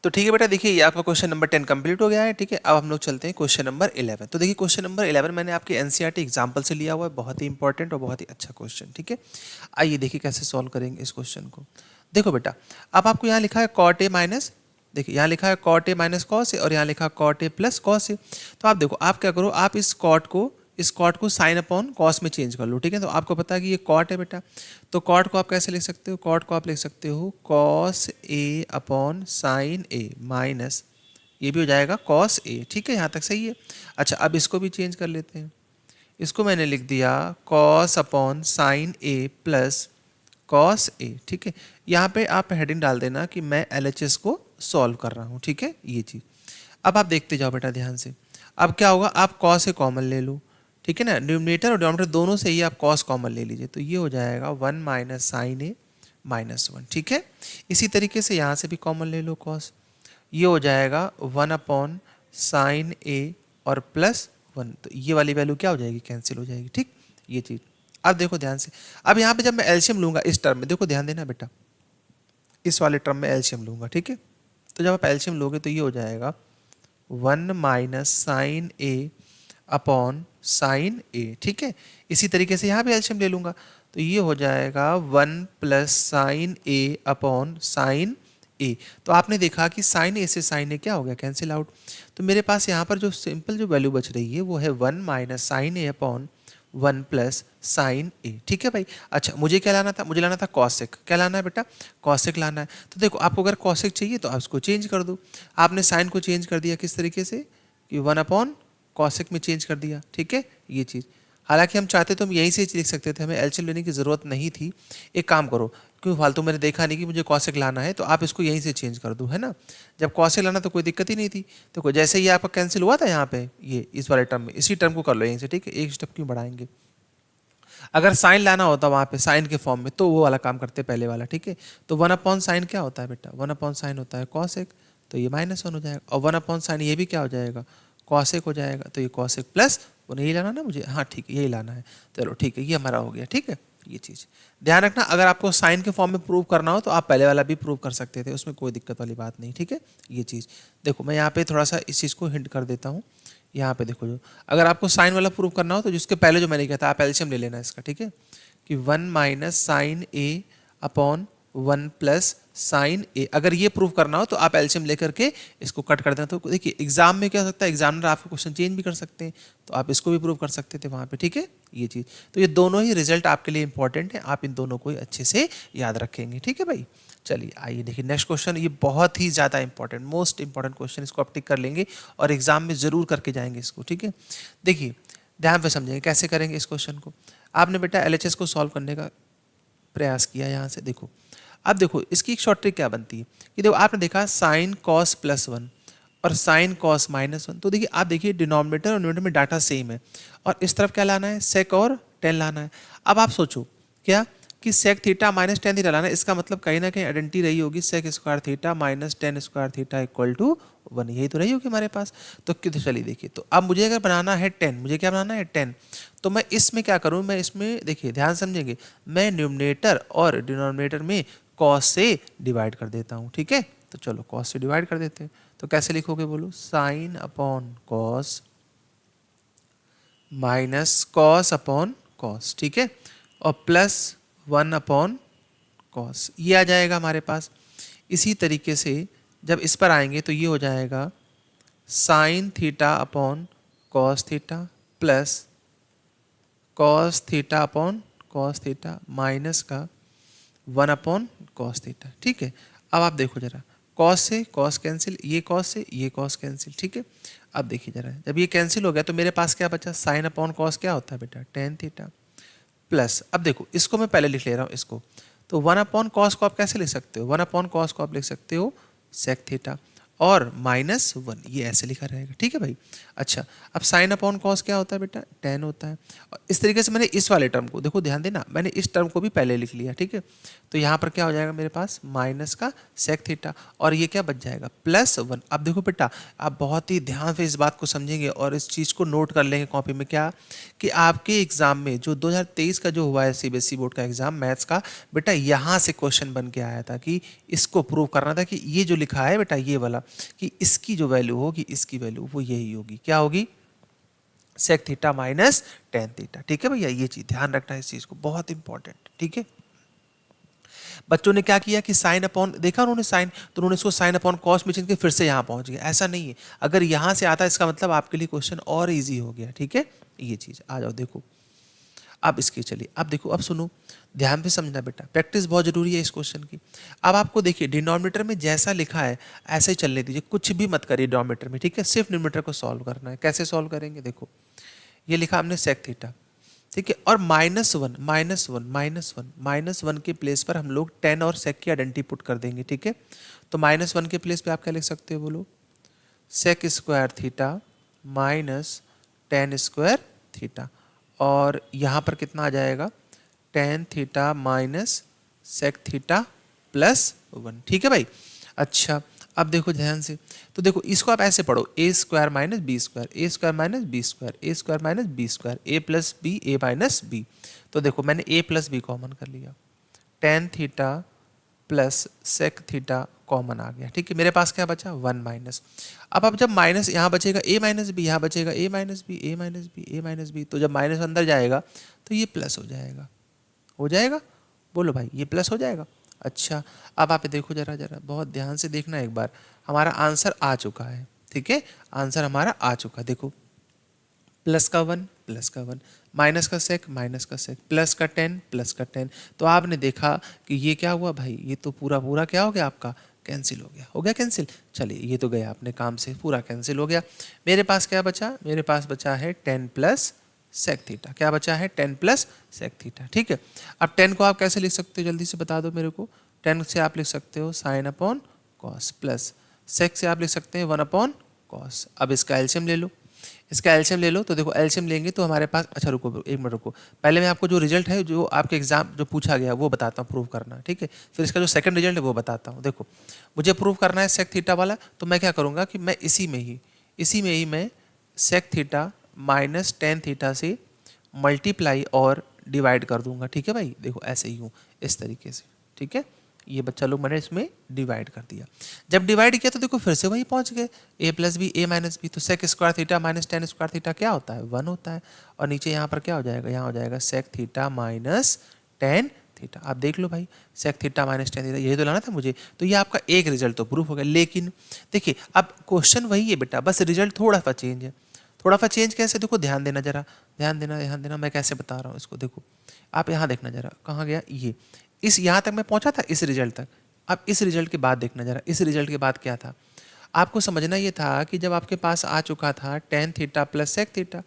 तो ठीक है बेटा, देखिए ये आपका क्वेश्चन नंबर 10 कंप्लीट हो गया है। ठीक है, अब हम लोग चलते हैं क्वेश्चन नंबर 11। तो देखिए क्वेश्चन नंबर 11 मैंने आपके एनसीईआरटी एग्जाम्पल से लिया हुआ है, बहुत ही इंपॉर्टेंट और बहुत ही अच्छा क्वेश्चन। ठीक है, आइए देखिए कैसे सॉल्व करेंगे इस क्वेश्चन को। देखो बेटा, अब आपको यहाँ लिखा है कॉट ए माइनस, देखिए यहाँ लिखा है cot A minus cos A और यहाँ लिखा है cot A plus cos A. तो आप देखो, आप क्या करो, आप इस कॉट को साइन अपॉन कॉस में चेंज कर लो। ठीक है, तो आपको पता है कि ये कॉट है बेटा, तो कॉट को आप कैसे लिख सकते हो, कॉट को आप लिख सकते हो cos A upon sine A minus, ये भी हो जाएगा कॉस ए। ठीक है, यहाँ तक सही है। अच्छा, अब इसको भी चेंज कर लेते हैं, इसको मैंने लिख दिया cos upon sign A plus cos A. ठीक है, यहाँ पे आप हेडिंग डाल देना कि मैं एलएचएस को सॉल्व कर रहा हूँ। ठीक है, ये चीज़ अब आप देखते जाओ बेटा ध्यान से। अब क्या होगा, आप कॉस ए कॉमन ले लो। ठीक है ना, न्यूमरेटर और डिनोमिनेटर दोनों से ही आप कॉस कॉमन ले लीजिए, तो ये हो जाएगा 1 माइनस साइन ए माइनस 1। ठीक है, इसी तरीके से यहाँ से भी कॉमन ले लो कॉस, ये हो जाएगा 1 अपॉन साइन ए और प्लस 1, तो ये वाली वैल्यू क्या हो जाएगी, कैंसिल हो जाएगी। ठीक, ये चीज़ अब देखो ध्यान से। अब यहाँ पे जब मैं एलसीएम लूँगा इस टर्म में, देखो ध्यान देना बेटा, इस वाले टर्म में एलसीएम लूँगा। ठीक है, तो जब आप एलसीएम लोगे तो ये हो जाएगा 1 माइनस साइन ए अपॉन साइन ए। ठीक है, इसी तरीके से यहाँ भी एलसीएम ले लूँगा, तो ये हो जाएगा 1 प्लस साइन ए अपॉन साइन ए। तो आपने देखा कि साइन ए से साइन ए क्या हो गया, कैंसिल आउट। तो मेरे पास यहाँ पर जो सिंपल जो वैल्यू बच रही है वो है 1 माइनस साइन ए अपॉन 1 प्लस साइन ए। ठीक है भाई। अच्छा, मुझे क्या लाना था, मुझे लाना था कॉसेक। क्या लाना है बेटा, कॉसेक लाना है। तो देखो, आपको अगर कॉसेक चाहिए तो आप इसको चेंज कर दो। आपने साइन को चेंज कर दिया किस तरीके से कि 1 अपॉन कॉसेक में चेंज कर दिया। ठीक है, ये चीज़, हालांकि हम चाहते तो हम यहीं से लिख सकते थे, हमें एलसीएम लेने की ज़रूरत नहीं थी। एक काम करो, क्यों फालतू मैंने देखा नहीं कि मुझे कॉसेक लाना है, तो आप इसको यहीं से चेंज कर दो, है ना। जब कॉसेक लाना तो कोई दिक्कत ही नहीं थी। तो जैसे ही आपका कैंसिल हुआ था यहाँ पे, ये इस वाले टर्म में, इसी टर्म को कर लो यहीं से। ठीक है, एक स्टेप क्यों बढ़ाएंगे। अगर साइन लाना होता वहाँ पे साइन के फॉर्म में, तो वो वाला काम करते पहले वाला। ठीक है, तो 1 अपॉन साइन क्या होता है बेटा, 1 अपॉन साइन होता है कॉसेक, तो ये -1 हो जाएगा। और 1 अपॉन साइन ये भी क्या हो जाएगा, कॉसेक हो जाएगा। तो ये कॉसेक प्लस, वो नहीं लाना ना मुझे, हाँ ठीक है, यही लाना है। चलो ठीक है, ये हमारा हो गया। ठीक है, ये चीज़ ध्यान रखना, अगर आपको साइन के फॉर्म में प्रूव करना हो तो आप पहले वाला भी प्रूव कर सकते थे, उसमें कोई दिक्कत वाली बात नहीं। ठीक है, ये चीज़ देखो, मैं यहाँ पे थोड़ा सा इस चीज़ को हिंट कर देता हूँ। यहाँ पे देखो, जो अगर आपको साइन वाला प्रूव करना हो तो जिसके पहले जो मैंने किया था, आप एलसीएम ले लेना इसका। ठीक है, कि 1 माइनस साइन ए अपॉन 1 प्लस साइन ए, अगर ये प्रूव करना हो तो आप एलसीएम लेकर के इसको कट कर देना। तो देखिए एग्जाम में क्या हो सकता है, एग्जामिनर आपको क्वेश्चन चेंज भी कर सकते हैं, तो आप इसको भी प्रूव कर सकते थे वहाँ पे। ठीक है, ये चीज़, तो ये दोनों ही रिजल्ट आपके लिए इंपॉर्टेंट है, आप इन दोनों को अच्छे से याद रखेंगे। ठीक है भाई, चलिए आइए देखिए नेक्स्ट क्वेश्चन, ये बहुत ही ज़्यादा इंपॉर्टेंट, मोस्ट इंपॉर्टेंट क्वेश्चन, इसको आप टिक कर लेंगे और एग्जाम में ज़रूर करके जाएंगे इसको। ठीक है, देखिए ध्यान से समझेंगे कैसे करेंगे इस क्वेश्चन को। आपने बेटा एलएचएस को सॉल्व करने का प्रयास किया यहाँ से। देखो, अब देखो इसकी एक शॉर्ट ट्रिक क्या बनती है कि देखो, आपने देखा साइन कॉस +1 और साइन कॉस -1, तो देखिए आप देखिए डिनोमिनेटर और न्यूमरेटर में डाटा सेम है, और इस तरफ क्या लाना है, सेक और टेन लाना है। अब आप सोचो क्या कि sec theta minus tan theta लाना है, इसका मतलब कहीं ना कहीं आइडेंटिटी रही होगी sec square theta minus tan square theta equal to 1, यही तो रही होगी हमारे पास। तो चलिए देखिए, तो अब मुझे अगर बनाना है 10, मुझे क्या बनाना है 10, तो मैं इसमें क्या करूँ, मैं इसमें देखिए ध्यान समझेंगे, मैं न्यूमरेटर और डिनोमिनेटर में कॉस से डिवाइड कर देता हूँ। ठीक है, तो चलो कॉस से डिवाइड कर देते हैं। तो कैसे लिखोगे बोलो, sign upon cos minus cos upon cos. ठीक है, और प्लस 1 अपॉन कॉस, ये आ जाएगा हमारे पास। इसी तरीके से जब इस पर आएंगे तो ये हो जाएगा sine theta upon cos theta plus cos theta upon cos theta minus का 1 अपॉन कॉस थीटा। ठीक है, अब आप देखो जरा, कॉस से कॉस कैंसिल, ये कॉस से ये कॉस कैंसिल। ठीक है, अब देखिए जरा, जब ये कैंसिल हो गया तो मेरे पास क्या बचा, साइन अपॉन कॉस क्या होता है बेटा, टेन थीटा प्लस, अब देखो इसको मैं पहले लिख ले रहा हूँ इसको, तो 1 अपॉन कॉस को आप कैसे लिख सकते हो, 1 अपॉन कॉस को आप लिख सकते हो सेक थीटा, और -1, ये ऐसे लिखा रहेगा, ठीक है भाई। अच्छा, अब साइन अपॉन कॉस क्या होता है बेटा, tan होता है। और इस तरीके से मैंने इस वाले टर्म को, देखो ध्यान देना, मैंने इस टर्म को भी पहले लिख लिया, ठीक है। तो यहाँ पर क्या हो जाएगा मेरे पास, माइनस का सेक थीटा, और ये क्या बच जाएगा, +1। अब देखो बेटा, आप बहुत ही ध्यान से इस बात को समझेंगे और इस चीज़ को नोट कर लेंगे कॉपी में, क्या कि आपके एग्जाम में जो 2023 का जो हुआ है सीबीएसई बोर्ड का एग्जाम मैथ्स का, बेटा यहाँ से क्वेश्चन बन के आया था कि इसको प्रूव करना था कि ये जो लिखा है बेटा, ये वाला, कि इसकी जो वैल्यू होगी, इसकी वैल्यू वो यही होगी, क्या होगी, sec theta minus tan theta, ठीक है भैया। ये चीज ध्यान रखना है, इस चीज को, बहुत इंपॉर्टेंट, ठीक है। बच्चों ने क्या किया कि साइन अपॉन देखा उन्होंने साइन, तो उन्होंने इसको साइन अपॉन कॉस में चेंज करके फिर से यहाँ पहुंच गया, ऐसा नहीं है। अगर यहाँ से आता है इसका मतलब आपके लिए क्वेश्चन और इजी हो गया, ठीक है। ये चीज आ जाओ, देखो अब इसके चलिए, अब देखो, अब सुनो, ध्यान से समझना बेटा, प्रैक्टिस बहुत जरूरी है इस क्वेश्चन की। अब आपको देखिए डिनोमिनेटर में जैसा लिखा है ऐसे ही चलने दीजिए, कुछ भी मत करिए डिनोमिनेटर में, ठीक है। सिर्फ न्यूमरेटर को सॉल्व करना है। कैसे सॉल्व करेंगे, देखो ये लिखा हमने सेक थीटा, ठीक है, और -1 के प्लेस पर हम लोग टेन और सेक की आइडेंटिटी पुट कर देंगे, ठीक है। तो -1 के प्लेस पे आप क्या लिख सकते हो, बोलो, sec square theta minus tan square theta, और यहाँ पर कितना आ जाएगा, tan theta minus sec theta +1, ठीक है भाई। अच्छा, अब देखो ध्यान से, तो देखो इसको आप ऐसे पढ़ो, A square minus B square, A square minus B square, A square minus B square, A plus B, A minus B. तो देखो मैंने ए प्लस बी कॉमन कर लिया, tan theta plus sec theta common आ गया, ठीक है। मेरे पास क्या बचा, 1 माइनस। अब जब माइनस यहाँ बचेगा ए माइनस बी, यहाँ बचेगा ए minus B, A minus B, A minus B, तो जब माइनस अंदर जाएगा तो ये प्लस हो जाएगा, हो जाएगा, बोलो भाई, ये प्लस हो जाएगा। अच्छा, अब आप देखो जरा जरा बहुत ध्यान से देखना एक बार, हमारा आंसर आ चुका है, ठीक है, आंसर हमारा आ चुका, देखो प्लस का 1, प्लस का 1, माइनस का सेक, माइनस का सेक, प्लस का 10, प्लस का 10। तो आपने देखा कि ये क्या हुआ भाई, ये तो पूरा पूरा क्या हो गया आपका, कैंसिल हो गया, हो गया कैंसिल। चलिए ये तो गया अपने काम से, पूरा कैंसिल हो गया। मेरे पास क्या बचा, मेरे पास बचा है 10 प्लस सेक थीटा, क्या बचा है, 10 प्लस सेक थीटा, ठीक है। अब 10 को आप कैसे लिख सकते हो, जल्दी से बता दो मेरे को। 10 से आप लिख सकते हो sine upon cos, plus sec से आप लिख सकते हैं 1 अपॉन कॉस। अब इसका एलसीएम ले लो, इसका एलसीएम ले लो, तो देखो एलसीएम लेंगे तो हमारे पास, अच्छा रुको एक मिनट रुको, पहले मैं आपको जो रिजल्ट है जो आपके एग्जाम जो पूछा गया वो बताता हूँ, प्रूव करना, ठीक है। फिर इसका जो सेकंड रिजल्ट है वो बताता हूँ। देखो मुझे प्रूव करना है सेक थीटा वाला, तो मैं क्या करूँगा कि मैं इसी में ही मैं sec theta minus tan theta से मल्टीप्लाई और डिवाइड कर दूंगा, ठीक है भाई। देखो ऐसे ही हूँ, इस तरीके से, ठीक है। ये बच्चा लोग मैंने इसमें डिवाइड कर दिया, जब डिवाइड किया तो देखो फिर से वहीं पहुंच गए, A plus B, A minus B, तो sec square theta minus tan square theta क्या होता है, 1 होता है। और नीचे यहाँ पर क्या हो जाएगा, यहाँ हो जाएगा sec theta minus tan theta. आप देख लो भाई, sec theta minus tan theta, यही तो लाना था मुझे। तो ये आपका एक रिजल्ट तो प्रूफ हो गया, लेकिन देखिए अब क्वेश्चन वही है बेटा, बस रिजल्ट थोड़ा सा चेंज है। थोड़ा सा चेंज कैसे, देखो ध्यान देना जरा, ध्यान देना, मैं कैसे बता रहा हूँ इसको। देखो आप यहाँ देखना जरा, कहाँ गया ये, इस यहाँ तक मैं पहुँचा था, इस रिजल्ट तक। अब इस रिजल्ट के बाद देखना जरा, इस रिजल्ट के बाद क्या था, आपको समझना ये था कि जब आपके पास आ चुका था tan theta plus sec theta,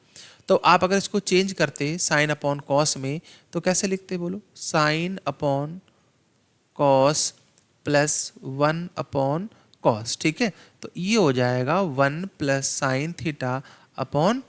तो आप अगर इसको चेंज करते साइन अपॉन कॉस में, तो कैसे लिखते, बोलो, sign upon cos plus 1 upon cos, ठीक है। तो ये हो जाएगा 1 plus sine theta upon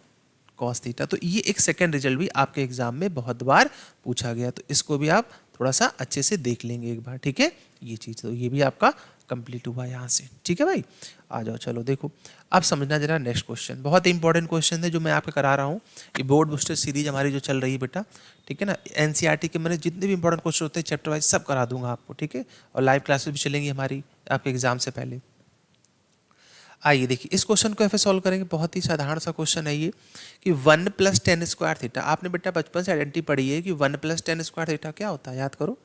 cos theta. तो ये एक सेकंड रिजल्ट भी आपके एग्जाम में बहुत बार पूछा गया, तो इसको भी आप थोड़ा सा अच्छे से देख लेंगे एक बार, ठीक है। ये चीज़ तो ये भी आपका कंप्लीट हुआ यहाँ से, ठीक है भाई। आ जाओ, चलो देखो अब समझना जरा नेक्स्ट क्वेश्चन, बहुत इंपॉर्टेंट क्वेश्चन है जो मैं आपको करा रहा हूँ। ये बोर्ड बूस्टर सीरीज हमारी जो चल रही है बेटा, ठीक है ना, एनसीईआरटी के मैंने जितने भी इंपॉर्टेंट क्वेश्चन होते हैं चैप्टर वाइज सब करा दूंगा आपको, ठीक है। और लाइव क्लासेस भी चलेंगी हमारी आपके एग्जाम से पहले। आइए देखिए इस क्वेश्चन को ऐसे सॉल्व करेंगे, बहुत ही साधारण सा क्वेश्चन है ये, कि 1 प्लस टेन स्क्वायर थीटा, आपने बेटा बचपन से आइडेंटिटी पढ़ी है कि 1 प्लस टेन स्क्वायर थीटा क्या होता है, याद करो,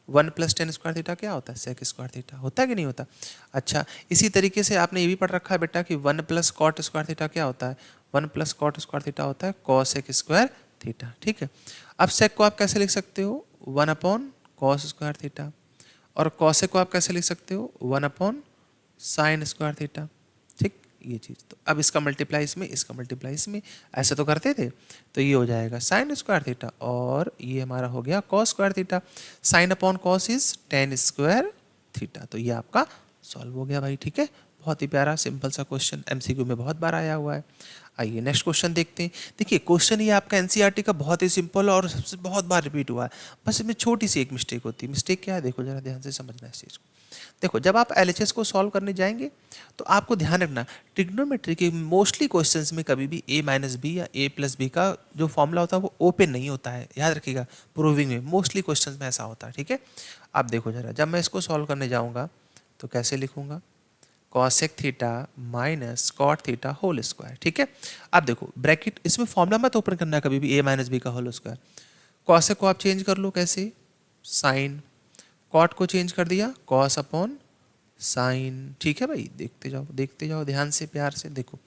1 प्लस टेन स्क्वायर थीटा क्या होता है, सेक स्क्वायर थीटा, होता है कि नहीं होता। अच्छा, इसी तरीके से आपने ये भी पढ़ रखा है बेटा कि 1 प्लस कॉट स्क्वायर थीटा क्या होता है, 1 प्लस कॉट स्क्वायर थीटा होता है कॉसेक स्क्वायर थीटा, ठीक है। अब सेक को आप कैसे लिख सकते हो, 1 अपॉन कॉस स्क्वायर थीटा, और कॉसेक को आप कैसे लिख सकते हो, 1 अपॉन साइन स्क्वायर थीटा, ठीक। ये चीज़ तो अब इसका मल्टीप्लाई इसमें, इसका मल्टीप्लाई इसमें, ऐसे तो करते थे। तो ये हो जाएगा साइन स्क्वायर थीटा, और ये हमारा हो गया cos square theta. Sign upon cos is ten square theta, तो ये आपका सॉल्व हो गया भाई, ठीक है। बहुत ही प्यारा सिंपल सा क्वेश्चन, एमसीक्यू में बहुत बार आया हुआ है। आइए नेक्स्ट क्वेश्चन देखते हैं। देखिए क्वेश्चन ये आपका एनसीईआरटी का बहुत ही सिंपल और सबसे बहुत बार रिपीट हुआ है, बस इसमें छोटी सी एक मिस्टेक होती है। मिस्टेक क्या है, देखो जरा ध्यान से समझना इस चीज़ को। देखो जब आप एलएचएस को सॉल्व करने जाएंगे तो आपको ध्यान रखना, ट्रिग्नोमेट्री के मोस्टली क्वेश्चंस में कभी भी a माइनस बी या a प्लस बी का जो फॉर्मूला होता है वो ओपन नहीं होता है, याद रखिएगा। प्रूविंग में मोस्टली क्वेश्चंस में ऐसा होता है, ठीक है। आप देखो जरा, जब मैं इसको सॉल्व करने जाऊंगा तो कैसे लिखूंगा, cosec theta minus cot theta whole square, ठीक है। अब देखो ब्रैकेट, इसमें फॉर्मूला मत ओपन करना है कभी भी a माइनस बी का होल स्क्वायर। कॉसेक को आप चेंज कर लो, कैसे, साइन, कॉट को चेंज कर दिया कॉस अपॉन साइन, ठीक है भाई। देखते जाओ ध्यान से, प्यार से देखो।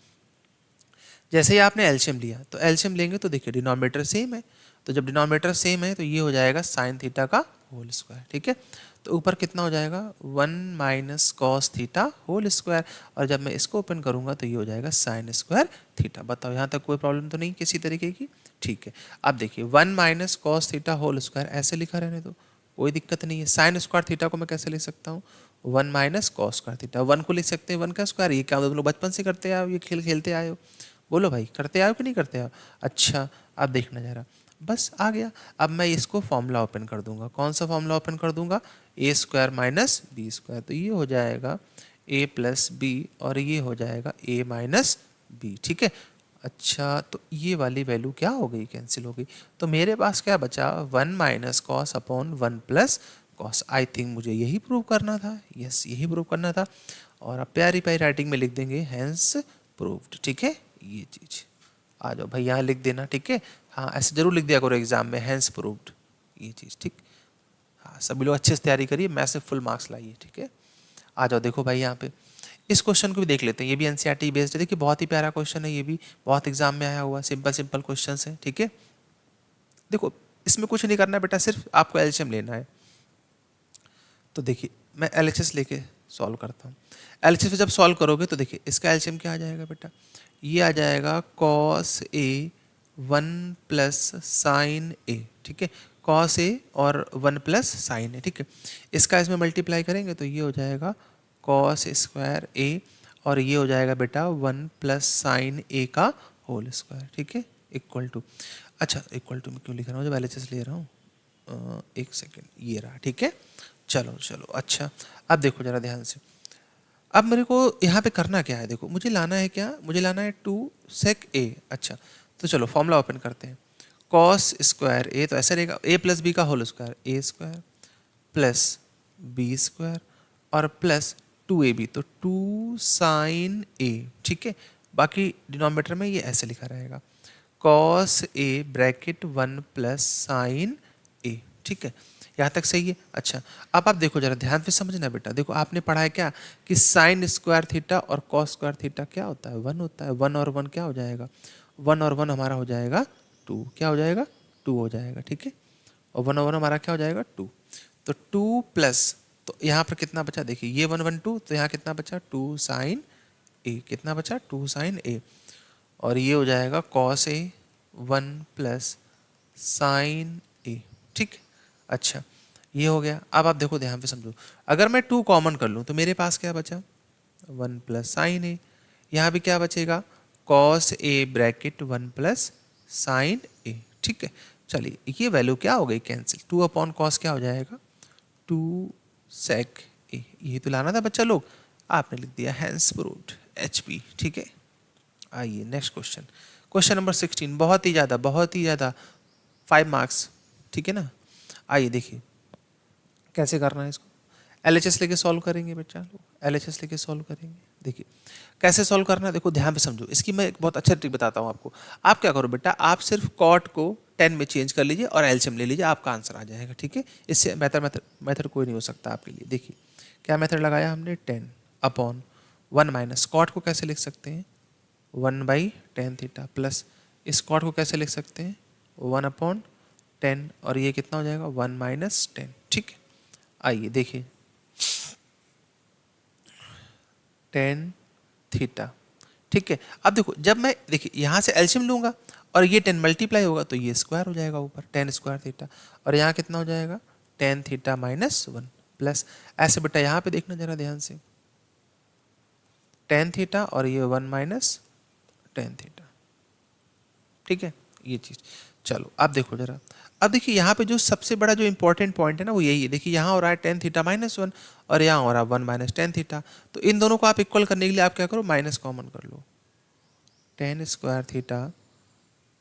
जैसे ही आपने एलसीएम लिया तो एलसीएम लेंगे तो देखिए डिनोमिनेटर सेम है, तो जब डिनोमिनेटर सेम है तो ये हो जाएगा साइन थीटा का होल स्क्वायर, ठीक है। तो ऊपर कितना हो जाएगा, 1 minus cos theta whole square, और जब मैं इसको ओपन करूंगा तो ये हो जाएगा साइन स्क्वायर थीटा। बताओ यहाँ तक कोई प्रॉब्लम तो नहीं किसी तरीके की, ठीक है। अब देखिए 1 minus cos theta whole square ऐसे लिखा रहने दो, कोई दिक्कत नहीं है। साइन स्क्वायर थीटा को मैं कैसे लिख सकता हूँ, 1 माइनस कॉस स्क्वायर थीटा, 1 को लिख सकते हैं 1 का स्क्वायर। ये क्या तुम लोग बचपन से करते आए हो, ये खेल खेलते आए हो, बोलो भाई करते आए हो कि नहीं करते आओ। अच्छा अब देखना जरा, बस आ गया। अब मैं इसको फॉर्मूला ओपन कर दूंगा, कौन सा फॉर्मूला ओपन कर दूंगा, ए स्क्वायर माइनस बी स्क्वायर, तो ये हो जाएगा ए प्लस बी और ये हो जाएगा ए माइनस बी, ठीक है। अच्छा तो ये वाली वैल्यू क्या हो गई, कैंसिल हो गई, तो मेरे पास क्या बचा, 1 minus cos upon 1 plus cos. I think मुझे यही प्रूव करना था, यस यही प्रूव करना था। और अब प्यारी प्यारी राइटिंग में लिख देंगे हैंस प्रूव्ड, ठीक है। ये चीज आ जाओ भाई यहाँ लिख देना, ठीक है। हाँ ऐसे जरूर लिख दिया करो एग्जाम में, हैंस प्रूव्ड, ये चीज, ठीक। हाँ सभी लोग अच्छे से तैयारी करिए, मैसिव फुल मार्क्स लाइए, ठीक है। आ जाओ देखो भाई यहाँ पे इस क्वेश्चन को भी देख लेते हैं, ये भी एनसीईआरटी बेस्ड है। देखिए बहुत ही प्यारा क्वेश्चन है, ये भी बहुत एग्जाम में आया हुआ, सिंपल सिंपल क्वेश्चन है, ठीक है। देखो इसमें कुछ नहीं करना है बेटा, सिर्फ आपको एलसीएम लेना है। तो देखिए मैं एलएचएस लेके सॉल्व करता हूँ। एलएचएस पे जब सॉल्व करोगे तो देखिए इसका एलसीएम क्या आ जाएगा बेटा, ये आ जाएगा कॉस ए 1 प्लस साइन ए, ठीक है। कॉस ए और 1 प्लस साइन ए, ठीक है। इसका इसमें मल्टीप्लाई करेंगे तो ये हो जाएगा कॉस स्क्वायर ए, और ये हो जाएगा बेटा 1 प्लस साइन ए का होल स्क्वायर, ठीक है, इक्वल टू। अच्छा इक्वल टू में क्यों लिख रहा हूँ जब एलएचएस ले रहा हूँ, एक सेकेंड, ये रहा, ठीक है। चलो चलो अच्छा, अब देखो जरा ध्यान से, अब मेरे को यहाँ पे करना क्या है, देखो मुझे लाना है क्या, मुझे लाना है 2 sec a। अच्छा तो चलो फॉर्मूला ओपन करते हैं, कॉस स्क्वायर ए तो ऐसा रहेगा a प्लस बी का whole square, A square plus B square और प्लस 2ab, तो 2 साइन ए, ठीक है। बाकी डिनोमिनेटर में ये ऐसे लिखा रहेगा, cos A bracket 1 plus sign ए, ठीक है। यहाँ तक सही है। अच्छा अब आप देखो जरा ध्यान से समझना बेटा, देखो आपने पढ़ा है क्या कि साइन स्क्वायर थीटा और कॉस स्क्वायर थीटा क्या होता है, 1 होता है। 1 और 1 क्या हो जाएगा, 1 और 1 हमारा हो जाएगा 2, क्या हो जाएगा 2 हो जाएगा, ठीक है। और 1 और 1 हमारा क्या हो जाएगा 2, तो 2 प्लस, तो यहाँ पर कितना बचा, देखिए ये 1 1 2, तो यहाँ कितना बचा 2 साइन ए, कितना बचा 2 साइन ए, और ये हो जाएगा कॉस ए 1 प्लस साइन ए, ठीक। अच्छा ये हो गया। अब आप देखो ध्यान पे समझो, अगर मैं 2 कॉमन कर लूँ तो मेरे पास क्या बचा 1 प्लस साइन ए, यहाँ भी क्या बचेगा cos A bracket 1 plus sign ए, ठीक है। चलिए ये वैल्यू क्या हो गई कैंसिल, 2 अपॉन कॉस क्या हो जाएगा 2 सेक ए, ये तो लाना था बच्चा लोग, आपने लिख दिया हैंस प्रूव्ड HP, ठीक है। आइए नेक्स्ट क्वेश्चन, क्वेश्चन नंबर 16, बहुत ही ज़्यादा 5 मार्क्स, ठीक है ना। आइए देखिए कैसे करना है इसको, एलएचएस लेके सॉल्व करेंगे बच्चा लोग, एलएचएस लेके सॉल्व करेंगे। देखिए कैसे सॉल्व करना है, देखो ध्यान से समझो, इसकी मैं एक बहुत अच्छा ट्रिक बताता हूँ आपको। आप क्या करो बेटा, आप सिर्फ कॉट को 10 में चेंज कर लीजिए और एलसीएम ले लीजिए, आपका आंसर आ जाएगा, ठीक है। इससे मेथड कोई नहीं हो सकता आपके लिए। देखिए क्या मेथड लगाया हमने, 10 अपॉन 1 माइनस कॉट को कैसे लिख सकते हैं 1/10 थीटा, प्लस इस कॉट को कैसे लिख सकते हैं 1 अपॉन 10, और ये कितना हो जाएगा 1 माइनस 10, ठीक है। आइए देखिए 10 थीटा, ठीक है। अब देखो जब मैं देखिए यहाँ से एलसीएम लूँगा और ये 10 मल्टीप्लाई होगा तो ये स्क्वायर हो जाएगा ऊपर 10 स्क्वायर थीटा, और यहाँ कितना हो जाएगा 10 थीटा माइनस 1, प्लस ऐसे बेटा यहाँ पे देखना जरा ध्यान से, टेन थीटा और ये 1 माइनस टेन थीटा, ठीक है ये चीज़। चलो अब देखो जरा, अब देखिए यहाँ पे जो सबसे बड़ा जो इंपॉर्टेंट पॉइंट है ना वो यही है। देखिए यहाँ हो रहा है टेन थीटा माइनस वन और यहाँ हो रहा है 1 माइनस टेन थीटा। तो इन दोनों को आप इक्वल करने के लिए आप क्या करो, माइनस कॉमन कर लो, टेन स्क्वायर थीटा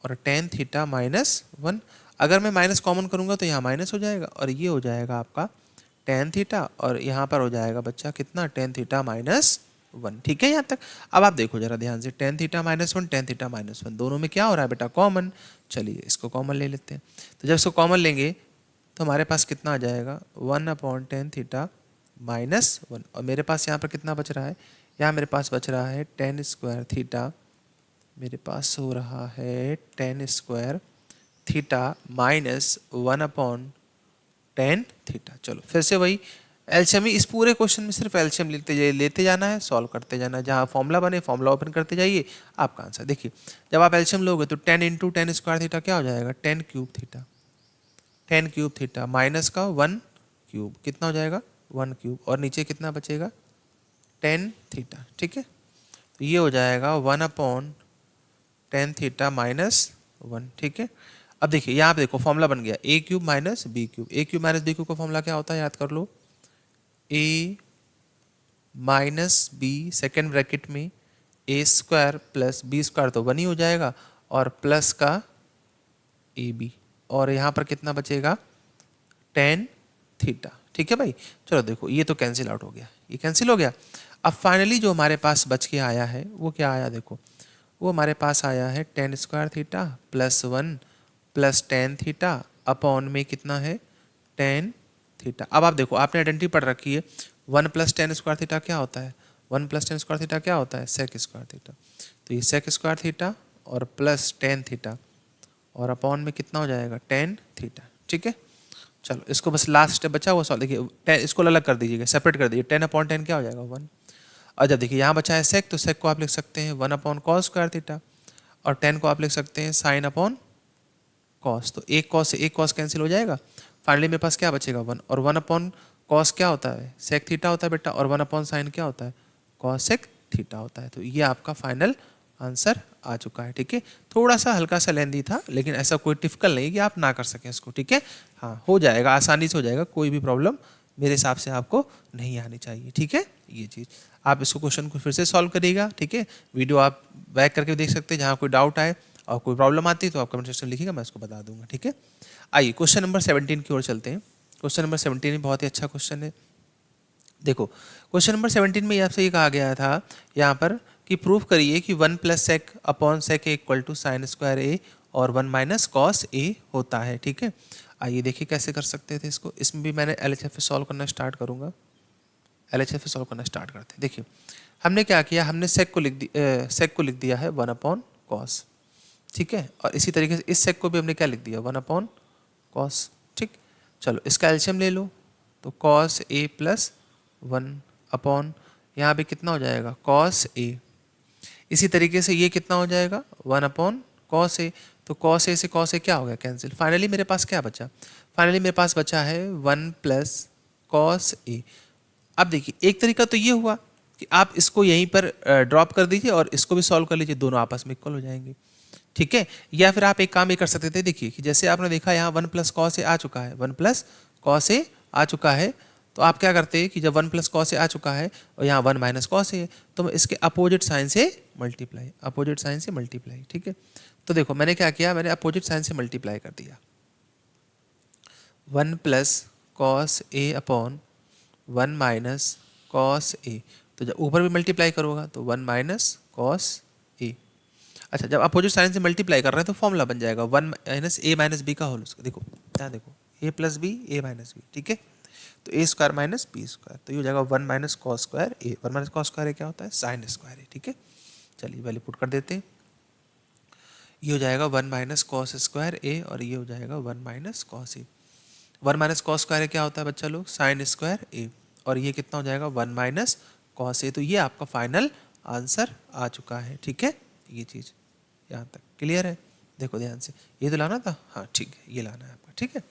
और टेन थीटा माइनस वन। अगर मैं माइनस कॉमन करूँगा तो यहाँ माइनस हो जाएगा और ये हो जाएगा आपका टेन थीटा और यहाँ पर हो जाएगा बच्चा कितना, टेन थीटा माइनस वन। ठीक है यहाँ तक। अब आप देखो जरा ध्यान से, ten theta minus one, ten theta minus one, दोनों में क्या हो रहा है बेटा, कॉमन। चलिए इसको कॉमन ले लेते हैं। तो जब इसको कॉमन लेंगे तो हमारे पास कितना आ जाएगा, one upon ten theta minus one. और मेरे पास यहाँ पर कितना बच रहा है, यहाँ मेरे पास बच रहा है टेन स्क्वायर थीटा, मेरे पास हो रहा है ten square theta minus one upon tan theta. चलो फिर से वही एलसीएम ही, इस पूरे क्वेश्चन में सिर्फ एलसीएम लेते जाना है, सॉल्व करते जाना है। जहाँ फॉर्मूला बने फॉर्मूला ओपन करते जाइए, आपका आंसर देखिए। जब आप एलसीएम लोगे तो ten into ten square theta क्या हो जाएगा, ten cube theta, ten cube theta minus का वन क्यूब, कितना हो जाएगा, वन क्यूब, और नीचे कितना बचेगा, टेन थीटा। ठीक है, तो ये हो जाएगा one upon ten theta minus one. ठीक है, अब देखिए यहाँ पे देखो फॉर्मूला बन गया ए क्यूब माइनस बी क्यूब। ए क्यूब माइनस बी क्यूब का फॉर्मूला क्या होता है, याद कर लो, ए माइनस बी सेकेंड ब्रैकेट में ए स्क्वायर प्लस बी स्क्वायर, तो वन ही हो जाएगा, और प्लस का ए बी, और यहाँ पर कितना बचेगा, टेन थीटा। ठीक है भाई, चलो देखो ये तो कैंसिल आउट हो गया, ये कैंसिल हो गया। अब फाइनली जो हमारे पास बच के आया है वो क्या आया, देखो वो हमारे पास आया है ten square theta plus one plus tan theta upon में कितना है, टेन थीटा। अब आप देखो आपने आइडेंटिटी पढ़ रखी है, one plus ten square theta क्या होता है, one plus ten square theta क्या होता है, सेक स्क्वायर थीटा। तो ये सेक स्क्वायर थीटा और प्लस टेन थीटा और अपॉन में कितना हो जाएगा, टेन थीटा। ठीक है, चलो इसको बस लास्ट स्टेप बचा हुआ सॉल्व। देखिए इसको अलग कर दीजिएगा, सेपरेट कर दीजिए, टेन अपॉन टेन क्या हो जाएगा, वन। और जब देखिए यहाँ बचा है सेक, तो सेक को आप लिख सकते हैं one upon cos square theta, और टेन को आप लिख सकते हैं साइन अपॉन कॉस। तो एक कॉस से एक कॉस कैंसिल हो जाएगा, फाइनली मेरे पास क्या बचेगा, वन। और वन अपॉन कॉस क्या होता है, सेक थीटा होता है बेटा, और वन अपॉन साइन क्या होता है, कॉस सेक थीटा होता है। तो ये आपका फाइनल आंसर आ चुका है। ठीक है, थोड़ा सा हल्का सा लेंदी था, लेकिन ऐसा कोई टिफिकल नहीं कि आप ना कर सकें इसको। ठीक है, हाँ हो जाएगा, आसानी से हो जाएगा, कोई भी प्रॉब्लम मेरे हिसाब से आपको नहीं आनी चाहिए। ठीक है, ये चीज़ आप इसको क्वेश्चन को फिर से सॉल्व करिएगा। ठीक है, वीडियो आप बैक करके देख सकते हैं, जहाँ कोई डाउट आए और कोई प्रॉब्लम आती है तो आप कमेंट सेक्शन में लिखिएगा, मैं उसको बता दूंगा। ठीक है, आइए क्वेश्चन नंबर 17 की ओर चलते हैं। क्वेश्चन नंबर 17 बहुत ही अच्छा क्वेश्चन है। देखो क्वेश्चन नंबर 17 में आपसे ये कहा गया था यहाँ पर कि प्रूफ करिए कि one plus sec upon sec A equal to sine square A और वन माइनस कॉस ए होता है। ठीक है, आइए देखिए कैसे कर सकते थे इसको। इसमें भी मैंने LHF सॉल्व करना स्टार्ट करूँगा, LHF सॉल्व करना स्टार्ट करते हैं। देखिए हमने क्या किया, हमने सेक को लिख दिया है वन अपॉन कॉस। ठीक है, और इसी तरीके से इस सेक को भी हमने क्या लिख दिया, वन अपॉन कॉस। ठीक, चलो इसका एलसीएम ले लो, तो cos A plus one upon यहाँ पे कितना हो जाएगा, कॉस ए। इसी तरीके से ये कितना हो जाएगा, वन अपॉन कॉस ए। तो कॉस ए से कॉस ए क्या हो गया, कैंसिल। फाइनली मेरे पास क्या बचा, फाइनली मेरे पास बचा है वन प्लस कॉस ए। अब देखिए एक तरीका तो ये हुआ कि आप इसको यहीं पर ड्रॉप कर दीजिए और इसको भी सॉल्व कर लीजिए, दोनों आपस में इक्वल हो जाएंगे। ठीक है, या फिर आप एक काम ये कर सकते थे, देखिए कि जैसे आपने देखा यहाँ वन प्लस कॉस ए आ चुका है, वन प्लस कॉस ए आ चुका है, तो आप क्या करते हैं कि जब वन प्लस कॉस ए आ चुका है और यहाँ वन माइनस कॉस ए, तो इसके अपोजिट साइन से मल्टीप्लाई, अपोजिट साइन से मल्टीप्लाई। ठीक है, तो देखो मैंने क्या किया, मैंने अपोजिट साइन से मल्टीप्लाई कर दिया, one plus cos A upon one minus cos A. तो जब ऊपर भी मल्टीप्लाई करोगा तो वन माइनस कॉस ए। अच्छा, जब अपोजिट साइन से मल्टीप्लाई कर रहे हैं तो फॉर्मूला बन जाएगा वन माइनस ए माइनस बी का होल स्क्वायर। देखो क्या, देखो ए plus B A minus B. ठीक है, तो ए स्क्वायर माइनस बी स्क्वायर, तो ये हो जाएगा वन माइनस कॉस स्क्वायर ए। वन माइनस कॉस स्क्वायर क्या होता है, साइन स्क्वायर ए। ठीक है, चलिए वैल्यू पुट कर देते हैं, ये हो जाएगा one minus cos square A और ये हो जाएगा one minus cos A. One minus cos square क्या होता है बच्चा लोग, साइन स्क्वायर ए, और ये कितना हो जाएगा, वन माइनस कॉस ए। तो ये आपका फाइनल आंसर आ चुका है। ठीक है, ये चीज़ यहाँ तक क्लियर है। देखो ध्यान से, ये तो लाना था, हाँ ठीक है, ये लाना है आपका। ठीक है,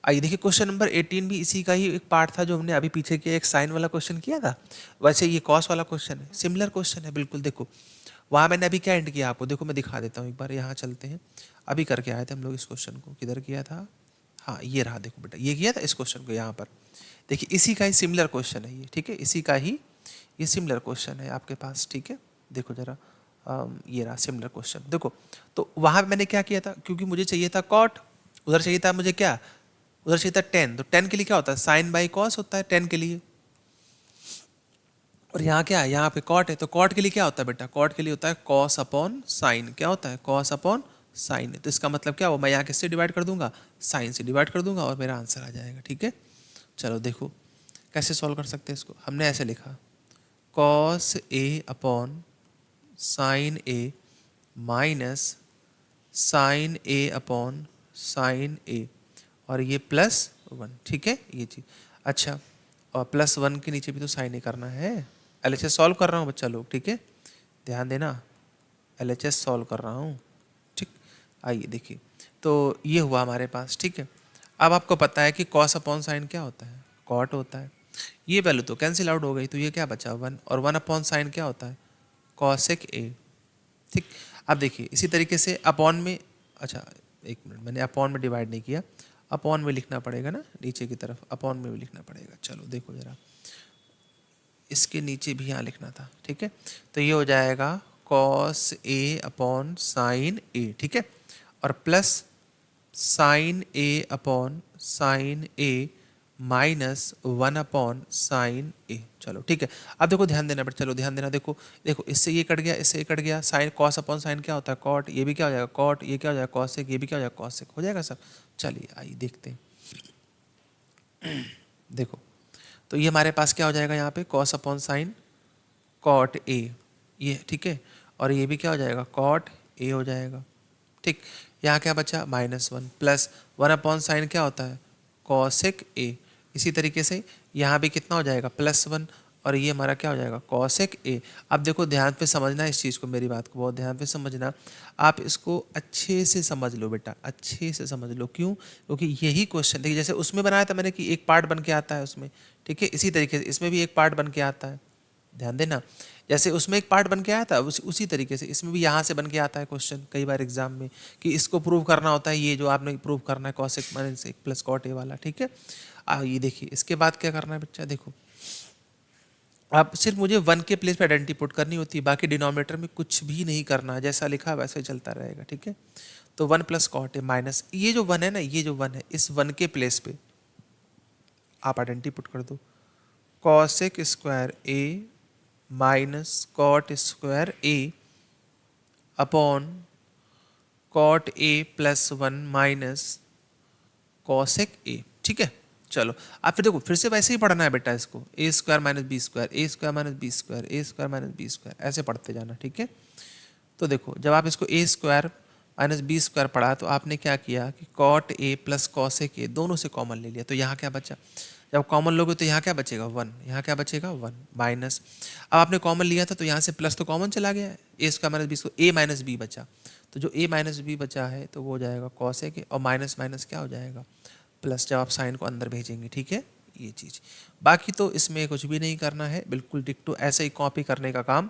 आइए देखिए क्वेश्चन नंबर 18 भी इसी का ही एक पार्ट था जो हमने अभी पीछे के एक साइन वाला क्वेश्चन किया था। वैसे ये कॉस वाला क्वेश्चन है, सिमिलर क्वेश्चन है बिल्कुल। देखो वहाँ मैंने अभी क्या एंड किया आपको, देखो मैं दिखा देता हूँ एक बार, यहाँ चलते हैं। अभी करके आए थे हम लोग इस क्वेश्चन को, किधर किया था, हाँ ये रहा, देखो बेटा ये किया था इस क्वेश्चन को यहाँ पर। देखिए इसी का ही सिमिलर क्वेश्चन है ये, ठीक है, इसी का ही ये सिमिलर क्वेश्चन है आपके पास, ठीक है। देखो जरा ये रहा सिमिलर क्वेश्चन। देखो तो वहाँ मैंने क्या किया था, क्योंकि मुझे चाहिए था कॉट, उधर चाहिए था मुझे क्या, उधर चाहिए था टेन। तो टेन के लिए क्या होता है, साइन बाई कॉस होता है टेन के लिए। और यहाँ क्या है, यहाँ पे कॉट है, तो कॉट के लिए क्या होता है बेटा, कॉट के लिए होता है कॉस अपॉन साइन। क्या होता है, कॉस अपॉन साइन। तो इसका मतलब क्या हो, मैं यहाँ किससे डिवाइड कर दूंगा, साइन से डिवाइड कर दूंगा, और मेरा आंसर आ जाएगा, ठीक है। चलो देखो कैसे सॉल्व कर सकते हैं इसको। हमने ऐसे लिखा cos A upon sine A minus sign A upon sine ए, और ये प्लस वन, ठीक है ये चीज़। अच्छा, और प्लस वन के नीचे भी तो साइन ए करना है। एलएचएस सॉल्व कर रहा हूँ बच्चा लोग, ठीक है, ध्यान देना, एलएचएस सॉल्व कर रहा हूँ, ठीक। आइए देखिए, तो ये हुआ हमारे पास, ठीक है। अब आपको पता है कि कॉस अपॉन साइन क्या होता है, कॉट होता है। ये वैल्यू तो कैंसिल आउट हो गई, तो ये क्या बचा, वन, और वन अपॉन साइन क्या होता है, कॉसेक ए, ठीक। अब देखिए इसी तरीके से अपॉन में, अच्छा एक मिनट, मैंने अपॉन में डिवाइड नहीं किया, अपॉन में लिखना पड़ेगा ना, नीचे की तरफ अपॉन में भी लिखना पड़ेगा। चलो देखो जरा, इसके नीचे भी यहाँ लिखना था, ठीक है। तो ये हो जाएगा कॉस ए अपॉन साइन ए, ठीक है, और प्लस साइन ए अपॉन साइन ए माइनस वन अपॉन साइन ए। चलो ठीक है, अब देखो ध्यान देना बेटा, चलो ध्यान देना, देखो देखो इससे ये कट गया, इससे ये कट गया, साइन कॉस अपॉन साइन क्या होता है, कॉट, ये भी क्या हो जाएगा कॉट, ये क्या हो जाएगा कॉसेक, ये भी क्या हो जाएगा कॉसेक, हो जाएगा सब। चलिए आइए देखते हैं। देखो तो ये हमारे पास क्या हो जाएगा यहाँ पे, cos upon sine cot A, ये ठीक है, और ये भी क्या हो जाएगा कॉट ए हो जाएगा, ठीक। यहाँ क्या बचा, minus one, plus one upon sine क्या होता है, कॉसेक ए। इसी तरीके से यहाँ भी कितना हो जाएगा, प्लस वन, और ये हमारा क्या हो जाएगा कॉसेक ए। अब देखो ध्यान पे समझना इस चीज़ को, मेरी बात को बहुत ध्यान पे समझना, आप इसको अच्छे से समझ लो बेटा, अच्छे से समझ लो। क्यों, क्योंकि यही क्वेश्चन देखिए, जैसे उसमें बनाया था मैंने कि एक पार्ट बन के आता है उसमें, ठीक है, इसी तरीके से इसमें भी एक पार्ट बन के आता है, ध्यान देना। जैसे उसमें एक पार्ट बन के आया था, उसी तरीके से इसमें भी यहाँ से बन के आता है क्वेश्चन कई बार एग्जाम में, कि इसको प्रूव करना होता है, ये जो आपने प्रूव करना है कॉसेक माइनस एक प्लस कॉट ए वाला, ठीक है। ये देखिए इसके बाद क्या करना है बच्चा, देखो आप सिर्फ मुझे वन के प्लेस पे आइडेंटिटी पुट करनी होती है, बाकी डिनोमिनेटर में कुछ भी नहीं करना है, जैसा लिखा है वैसे ही चलता रहेगा, ठीक है। तो one plus cot A minus ये जो वन है ना, ये जो वन है, इस वन के प्लेस पे आप आइडेंटिटी पुट कर दो, cosec square A minus cot square A upon cot A plus one minus cosec A, ठीक है। चलो आप फिर देखो, फिर से वैसे ही पढ़ना है बेटा इसको, A square minus B square, A square minus B square, A square minus B square, ऐसे पढ़ते जाना, ठीक है। तो देखो जब आप इसको A square minus B square पढ़ा, तो आपने क्या किया कि cot A plus cosec A दोनों से कॉमन ले लिया, तो यहाँ क्या बचा, जब कॉमन लोगे तो यहाँ क्या बचेगा वन, यहाँ क्या बचेगा वन, माइनस, अब आपने कॉमन लिया था तो यहाँ से प्लस तो कॉमन चला गया है, ए square minus B square, A minus B बचा, तो जो ए माइनस बी बचा है तो वो हो जाएगा कॉसेक ए, और माइनस माइनस क्या हो जाएगा प्लस, जब आप साइन को अंदर भेजेंगे, ठीक है, ये चीज़। बाकी तो इसमें कुछ भी नहीं करना है, बिल्कुल डिक्टो ऐसे ही कॉपी करने का काम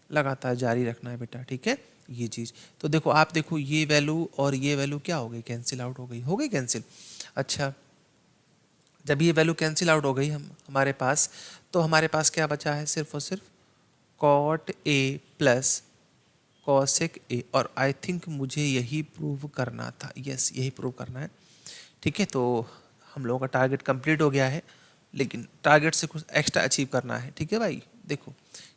लगातार जारी रखना है बेटा, ठीक है, ये चीज़। तो देखो आप देखो ये वैल्यू और ये वैल्यू क्या हो गई, कैंसिल आउट हो गई कैंसिल। अच्छा, जब ये वैल्यू कैंसिल आउट हो गई हमारे पास, तो हमारे पास क्या बचा है, सिर्फ और सिर्फ cot A plus cosec A, और आई थिंक मुझे यही प्रूव करना था, यस यही प्रूव करना है, ठीक है। तो हम लोगों का टारगेट कंप्लीट हो गया है, लेकिन टारगेट से कुछ एक्स्ट्रा अचीव करना है, ठीक है भाई। देखो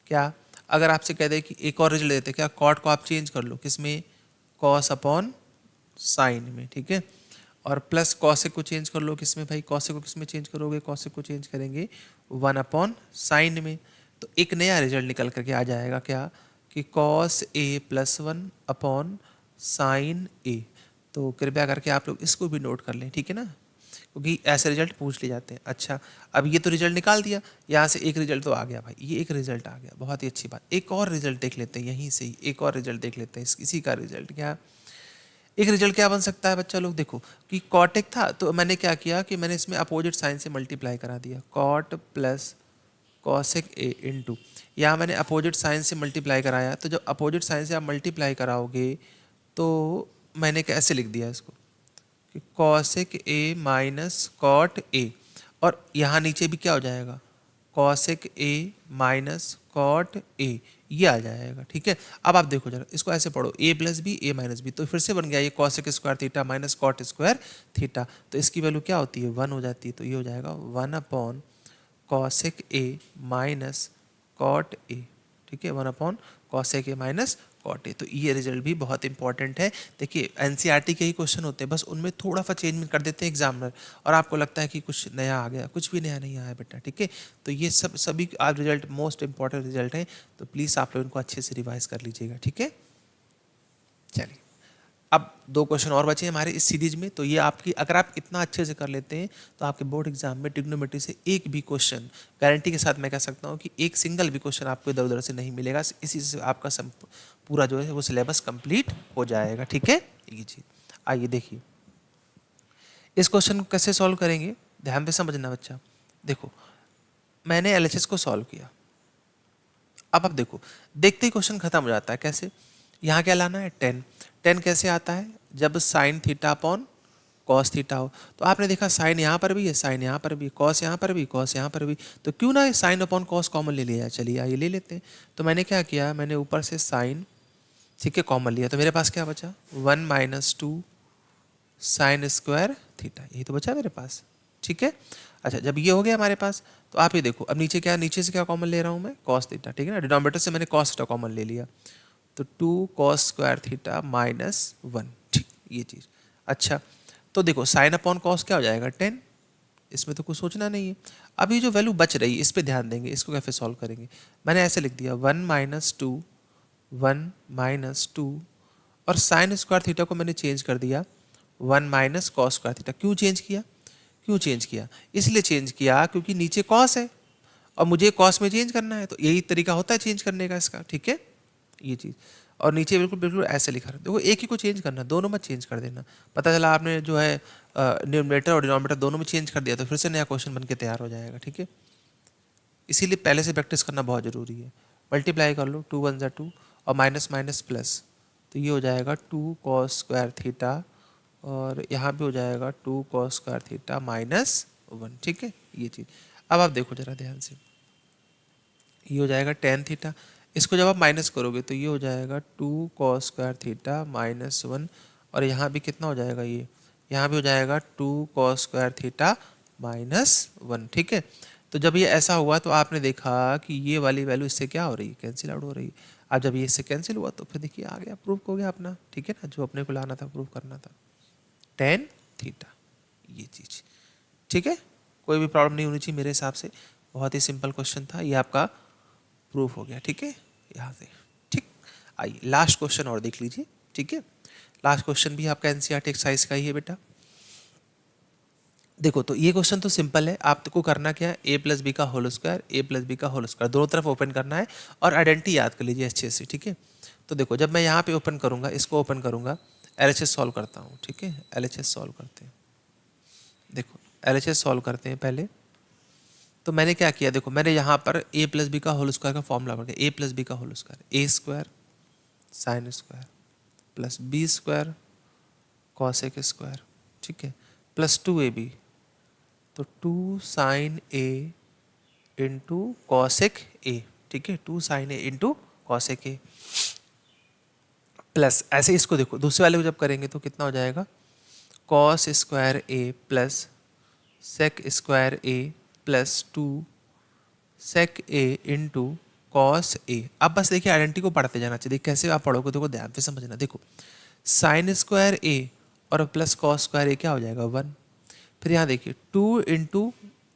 क्या, अगर आपसे कह दे कि एक और रिजल्ट देते, क्या कॉट को आप चेंज कर लो किसमें, कॉस अपॉन साइन में, ठीक है, और प्लस कॉसेक को चेंज कर लो किसमें भाई, कॉसेक को किसमें चेंज करोगे, कॉसेक को चेंज करेंगे वन अपॉन साइन में, तो एक नया रिजल्ट निकल करके आ जाएगा क्या, कि cos A plus one upon sine ए। तो कृपया करके आप लोग इसको भी नोट कर लें, ठीक है ना, क्योंकि ऐसे रिजल्ट पूछ लिए जाते हैं। अच्छा, अब ये तो रिजल्ट निकाल दिया, यहाँ से एक रिजल्ट तो आ गया भाई, ये एक रिजल्ट आ गया, बहुत ही अच्छी बात। एक और रिजल्ट देख लेते हैं, यहीं से ही एक और रिजल्ट देख लेते हैं, इसी का रिजल्ट क्या, एक रिजल्ट क्या बन सकता है बच्चा लोग, देखो कि कॉट एक था तो मैंने क्या किया कि मैंने इसमें अपोजिट साइन से मल्टीप्लाई करा दिया, cot plus cosec A into, यहाँ मैंने अपोजिट साइन से मल्टीप्लाई कराया, तो जब अपोजिट साइन से आप मल्टीप्लाई कराओगे तो मैंने कैसे लिख दिया इसको कि cosec A minus cot A, और यहाँ नीचे भी क्या हो जाएगा, cosec A minus cot A, ये आ जाएगा। ठीक है, अब आप देखो जरा इसको ऐसे पढ़ो, A plus B A minus B, तो फिर से बन गया ये cosec square theta minus cot square theta, तो इसकी वैल्यू क्या होती है, 1 हो जाती है, तो ये हो जाएगा 1 upon cosec A minus cot A. ठीक है, 1 upon cosec A minus cot A. तो ये रिजल्ट भी बहुत इंपॉर्टेंट है। देखिए एनसीईआरटी के ही क्वेश्चन होते हैं, बस उनमें थोड़ा सा चेंज कर देते हैं एग्जामिनर, और आपको लगता है कि कुछ नया आ गया, कुछ भी नया नहीं आया बेटा। ठीक है, तो ये सभी आप रिजल्ट मोस्ट इंपॉर्टेंट रिजल्ट हैं, तो प्लीज़ आप लोग इनको अच्छे से रिवाइज कर लीजिएगा। ठीक है, चलिए अब 2 क्वेश्चन और बचे हैं हमारे इस सीरीज में, तो ये आपकी अगर आप इतना अच्छे से कर लेते हैं तो आपके बोर्ड एग्जाम में ट्रिग्नोमेट्री से एक भी क्वेश्चन गारंटी के साथ मैं कह सकता हूँ कि एक सिंगल भी क्वेश्चन आपको इधर उधर से नहीं मिलेगा, इसी से आपका पूरा जो है वो सिलेबस कंप्लीट हो जाएगा। ठीक है, ये चीज़ आइए देखिए इस क्वेश्चन को कैसे सॉल्व करेंगे, ध्यान से समझना बच्चा। देखो मैंने एलएचएस को सॉल्व किया, अब देखो देखते ही क्वेश्चन खत्म हो जाता है। कैसे, यहाँ क्या लाना है 10, 10 कैसे आता है, जब sine theta upon cos theta हो, तो आपने देखा साइन यहाँ पर भी है, साइन यहाँ पर भी, कॉस यहाँ पर भी, कॉस यहाँ पर भी, तो क्यों ना साइन अपॉन कॉस कॉमन ले लिया, चलिए आइए ले लेते हैं। तो मैंने क्या किया, मैंने ऊपर से साइन, ठीक है, कॉमन लिया, तो मेरे पास क्या बचा 1 माइनस 2 साइन स्क्वायर थीटा, यही तो बचा मेरे पास। ठीक है, अच्छा जब ये हो गया हमारे पास, तो आप ये देखो अब नीचे क्या, नीचे से क्या कॉमन ले रहा हूँ मैं, कॉस थीटा। ठीक है ना, डिनोमिनेटर से मैंने कॉस थीटा कॉमन ले लिया, तो 2 कॉस स्क्वायर थीटा माइनस 1। ठीक, ये चीज़। अच्छा तो देखो साइन अपॉन कॉस क्या हो जाएगा 10, इसमें तो कुछ सोचना नहीं है। अब ये जो वैल्यू बच रही है इस पर ध्यान देंगे, इसको कैसे सॉल्व करेंगे। मैंने ऐसे लिख दिया 1 माइनस 2 1 माइनस 2, और साइन स्क्वायर थीटा को मैंने चेंज कर दिया 1 माइनस कॉस स्क्वायर थीटा। क्यों चेंज किया, क्यों चेंज किया, इसलिए चेंज किया क्योंकि नीचे कॉस है और मुझे कॉस में चेंज करना है, तो यही तरीका होता है चेंज करने का इसका। ठीक है, ये चीज़। और नीचे बिल्कुल बिल्कुल ऐसे लिखा है, देखो एक ही को चेंज करना, दोनों में चेंज कर देना। पता चला आपने जो है न्यूमरेटर और डिनोमिनेटर दोनों में चेंज कर दिया तो फिर से नया क्वेश्चन बन के तैयार हो जाएगा। ठीक है, इसीलिए पहले से प्रैक्टिस करना बहुत ज़रूरी है। मल्टीप्लाई कर लो, 2 1 जा 2 और माइनस माइनस प्लस, तो ये हो जाएगा 2 कॉस स्क्वायर थीटा, और यहाँ भी हो जाएगा 2 कॉस स्क्वायर थीटा माइनस 1। ठीक है, ये चीज़। अब आप देखो जरा ध्यान से, ये हो जाएगा tan थीटा, इसको जब आप माइनस करोगे तो ये हो जाएगा 2 कॉस स्क्वायर थीटा माइनस 1, और यहाँ भी कितना हो जाएगा, ये यहाँ भी हो जाएगा 2 कॉस स्क्वायर थीटा माइनस 1। ठीक है, तो जब ये ऐसा हुआ तो आपने देखा कि ये वाली वैल्यू इससे क्या हो रही है, कैंसिल आउट हो रही है। अब जब ये इससे कैंसिल हुआ तो फिर देखिए आ गया, प्रूफ हो गया अपना। ठीक है ना, जो अपने को लाना था, प्रूफ करना था, tan थीटा, ये चीज़। ठीक है, कोई भी प्रॉब्लम नहीं होनी चाहिए मेरे हिसाब से, बहुत ही सिंपल क्वेश्चन था, ये आपका प्रूफ हो गया। ठीक है, यहाँ से। ठीक, आइए लास्ट क्वेश्चन और देख लीजिए। ठीक है, लास्ट क्वेश्चन भी आपका एनसीईआरटी एक्सरसाइज का ही है बेटा। देखो तो ये क्वेश्चन तो सिंपल है, आपको करना क्या है, ए प्लस बी का whole square, A plus B का होल स्क्वायर दोनों तरफ ओपन करना है, और आइडेंटिटी याद कर लीजिए अच्छे से। ठीक है, तो देखो जब मैं यहाँ पे ओपन करूँगा, इसको ओपन करूँगा, एलएचएस सॉल्व करता हूँ। ठीक है, एलएचएस सॉल्व करते हैं, देखो एलएचएस सॉल्व करते हैं पहले। तो मैंने क्या किया, देखो मैंने यहाँ पर ए प्लस बी का होल स्क्वायर का फॉर्मूला पढ़ गया, ए प्लस बी का whole square, A square sine square plus B square cosec square, ठीक है, प्लस 2ab, तो 2 sine A into cosec A. ठीक है, 2 sine A into cosec A, plus ऐसे इसको देखो दूसरे वाले को जब करेंगे तो कितना हो जाएगा, cos square A plus sec square A plus 2 sec A into cos A. अब बस देखिए आइडेंटिटी को पढ़ते जाना चाहिए, कैसे आप पढ़ोगे देखो ध्यान से समझना। देखो साइन स्क्वायर ए और प्लस कॉस स्क्वायर ए क्या हो जाएगा 1, फिर यहाँ देखिए 2 into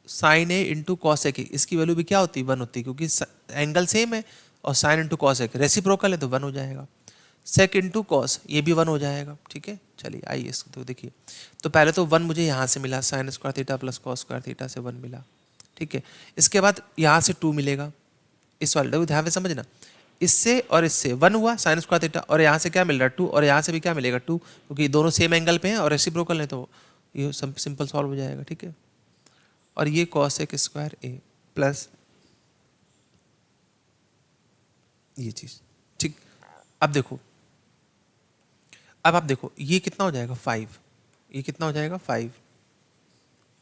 sine A into cos A, इसकी वैल्यू भी क्या होती है 1 होती है, क्योंकि एंगल सेम है और sine into cos A reciprocal है तो 1 हो जाएगा। सेक इंटू कॉस ये भी 1 हो जाएगा। ठीक है, चलिए आइए इसको तो देखिए, तो पहले तो 1 मुझे यहाँ से मिला, sine square theta plus cos square theta से 1 मिला। ठीक है, इसके बाद यहाँ से 2 मिलेगा, इस वाले ध्यान से समझना, इससे और इससे 1 हुआ साइन स्क्वायर थीटा, और यहाँ से क्या मिल रहा है 2, और यहाँ से भी क्या मिलेगा 2, क्योंकि दोनों सेम एंगल पे हैं और रेसिप्रोकल है, तो ये सिंपल सॉल्व हो जाएगा। ठीक है, और ये कॉसेक स्क्वायर ए प्लस ये चीज़। ठीक, अब देखो, अब आप देखो ये कितना हो जाएगा 5, ये कितना हो जाएगा 5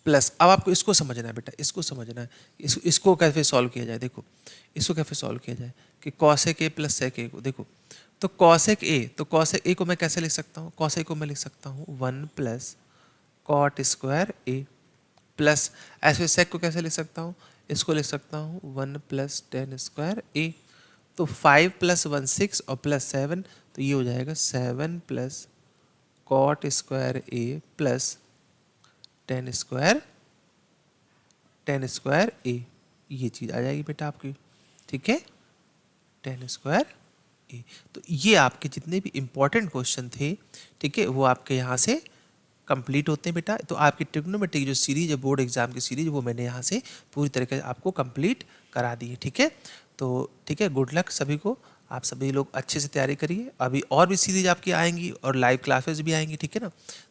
प्लस, अब आपको इसको समझना है बेटा, इसको समझना है, इसको कैसे सॉल्व किया जाए। देखो इसको कैसे सॉल्व किया जाए कि कॉसेक ए प्लस सेक ए को, देखो तो कॉसेक ए, तो कॉसेक ए को मैं कैसे लिख सकता हूँ, कॉसेक को मैं लिख सकता हूँ 1 plus cot square A plus, ऐसे सेक को कैसे लिख सकता हूँ, इसको लिख सकता हूँ 1 प्लस टेन स्क्वायर ए। तो 5 प्लस 1 6 और प्लस 7, तो ये हो जाएगा 7 plus cot square A plus ten square ए, ये चीज़ आ जाएगी बेटा आपकी। ठीक है, टेन स्क्वायर ए। तो ये आपके जितने भी इम्पोर्टेंट क्वेश्चन थे, ठीक है, वो आपके यहाँ से कंप्लीट होते हैं बेटा। तो आपकी ट्रिग्नोमेट्री जो सीरीज है, बोर्ड एग्जाम की सीरीज, वो मैंने यहाँ से पूरी तरीके से आपको कंप्लीट करा दी है। ठीक है, तो ठीक है, गुड लक सभी को, आप सभी लोग अच्छे से तैयारी करिए। अभी और भी सीरीज आपकी आएंगी और लाइव क्लासेस भी आएंगी। ठीक है ना,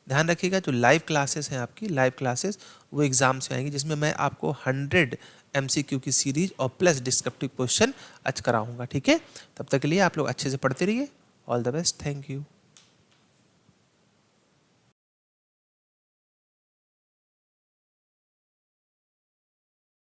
ध्यान रखिएगा, जो लाइव क्लासेस हैं आपकी, लाइव क्लासेस वो एग्जाम से आएंगी, जिसमें मैं आपको 100 MCQ की सीरीज और प्लस डिस्क्रिप्टिव क्वेश्चन आज कराऊंगा। ठीक है, तब तक के लिए आप लोग अच्छे से पढ़ते रहिए। All the best, thank you.